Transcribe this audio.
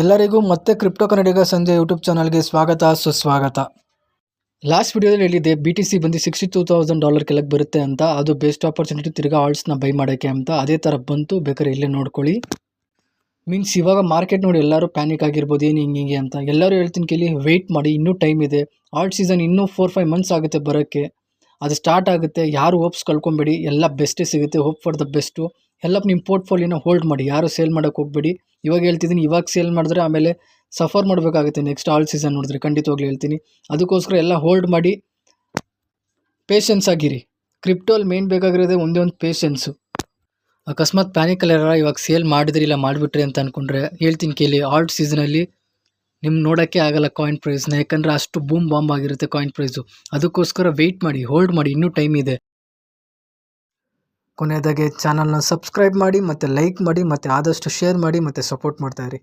ಎಲ್ಲರಿಗೂ ಮತ್ತೆ ಕ್ರಿಪ್ಟೋ ಕನ್ನಡಿಗ ಸಂಜೆ ಯೂಟ್ಯೂಬ್ ಚಾನಲ್ಗೆ ಸ್ವಾಗತ ಸುಸ್ವಾಗತ. ಲಾಸ್ಟ್ ವಿಡಿಯೋದಲ್ಲಿ ಹೇಳಿದ್ದೆ BTC ಬಂದು $62,000 ಕೆಳಗೆ ಬರುತ್ತೆ ಅಂತ. ಅದು ಬೆಸ್ಟ್ ಆಪರ್ಚುನಿಟಿ ತಿರ್ಗಾ ಆಲ್ಟ್ಸ್ನ ಬೈ ಮಾಡೋಕ್ಕೆ ಅಂತ. ಅದೇ ಥರ ಬಂತು, ಬೇಕಾದ್ರೆ ಇಲ್ಲೇ ನೋಡ್ಕೊಳ್ಳಿ. ಮೀನ್ಸ್ ಇವಾಗ ಮಾರ್ಕೆಟ್ ನೋಡಿ ಎಲ್ಲರೂ ಪ್ಯಾನಿಕ್ ಆಗಿರ್ಬೋದು, ಏನು ಹಿಂಗೆ ಅಂತ. ಎಲ್ಲರೂ ಹೇಳ್ತೀನಿ ಕೇಳಿ, ವೆಯ್ಟ್ ಮಾಡಿ, ಇನ್ನೂ ಟೈಮ್ ಇದೆ. ಆಲ್ಟ್ ಸೀಸನ್ ಇನ್ನೂ 4-5 ಮಂತ್ಸ್ ಆಗುತ್ತೆ ಬರೋಕ್ಕೆ. ಅದು ಸ್ಟಾರ್ಟ್ ಆಗುತ್ತೆ. ಯಾರು ಹೋಪ್ಸ್ ಕಳ್ಕೊಬೇಡಿ, ಎಲ್ಲ ಬೆಸ್ಟೇ ಸಿಗುತ್ತೆ. Hope for the best. ಎಲ್ಲ ನಿಮ್ಮ ಪೋರ್ಟ್ಫೋಲಿಯೋನ ಹೋಲ್ಡ್ ಮಾಡಿ, ಯಾರು ಸೇಲ್ ಮಾಡೋಕ್ಕೆ ಹೋಗಬೇಡಿ. ಇವಾಗ ಹೇಳ್ತಿದ್ದೀನಿ, ಇವಾಗ ಸೇಲ್ ಮಾಡಿದ್ರೆ ಆಮೇಲೆ ಸಫರ್ ಮಾಡಬೇಕಾಗುತ್ತೆ ನೆಕ್ಸ್ಟ್ ಆಲ್ ಸೀಸನ್ ನೋಡಿದ್ರೆ. ಖಂಡಿತವಾಗ್ಲೂ ಹೇಳ್ತೀನಿ. ಅದಕ್ಕೋಸ್ಕರ ಎಲ್ಲ ಹೋಲ್ಡ್ ಮಾಡಿ, ಪೇಷನ್ಸ್ ಆಗಿರಿ. ಕ್ರಿಪ್ಟೋಲ್ ಮೇನ್ ಬೇಕಾಗಿರೋದೇ ಒಂದೇ ಒಂದು ಪೇಷನ್ಸು. ಅಕಸ್ಮಾತ್ ಪ್ಯಾನಿಕಲ್ಲೆಲ್ಲ ಇವಾಗ ಸೇಲ್ ಮಾಡಿದ್ರಿ ಇಲ್ಲ ಮಾಡಿಬಿಟ್ರಿ ಅಂತ ಅಂದ್ಕೊಂಡ್ರೆ ಹೇಳ್ತೀನಿ ಕೇಳಿ, ಆಲ್ಟ್ ಸೀಸನಲ್ಲಿ ನಿಮ್ಗೆ ನೋಡೋಕ್ಕೆ ಆಗಲ್ಲ ಕಾಯಿನ್ ಪ್ರೈಸ್ನ. ಯಾಕಂದರೆ ಅಷ್ಟು ಬೂಮ್ ಬಾಂಬ್ ಆಗಿರುತ್ತೆ ಕಾಯಿನ್ ಪ್ರೈಸು. ಅದಕ್ಕೋಸ್ಕರ ವೆಯ್ಟ್ ಮಾಡಿ, ಹೋಲ್ಡ್ ಮಾಡಿ, ಇನ್ನೂ ಟೈಮ್ ಇದೆ. ಕೊನೆಯದಾಗಿ ಚಾನಲ್ನ ಸಬ್ಸ್ಕ್ರೈಬ್ ಮಾಡಿ, ಮತ್ತು ಲೈಕ್ ಮಾಡಿ, ಮತ್ತು ಆದಷ್ಟು ಶೇರ್ ಮಾಡಿ, ಮತ್ತು ಸಪೋರ್ಟ್ ಮಾಡ್ತಾಯಿರಿ.